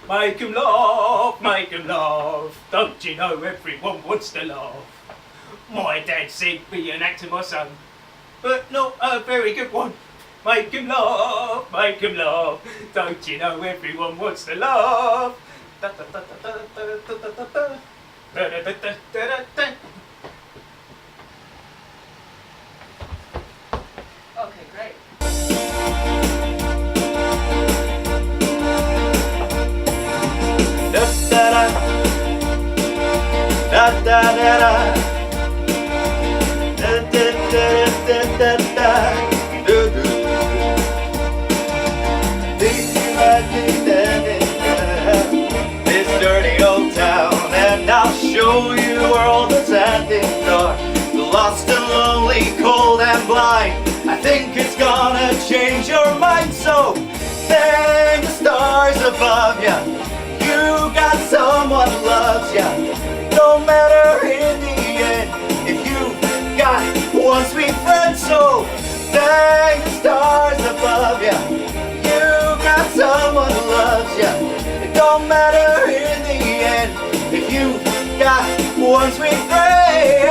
Make 'em laugh, make 'em laugh. Don't you know everyone wants to laugh? My dad said be an actor, my son, but not a very good one. Make 'em laugh, make 'em laugh. Don't you know everyone wants to laugh? Da, da, da, da, da, da, da, da, da. Da, da, da, da, da, da. Okay, great. Da, da, da. Da, da, da, da. Da, da, da, da, da, da. Do, do. This dirty old town, and I'll show you where all the sad things are. Lost and lonely, cold and blind. I think it's gonna change your mind. So thank the stars above ya. You got someone who loves ya. No matter in the end, if you've got one sweet friend. So thank the stars above ya. You got someone who loves ya. It don't matter in the end, if you've got one sweet friend.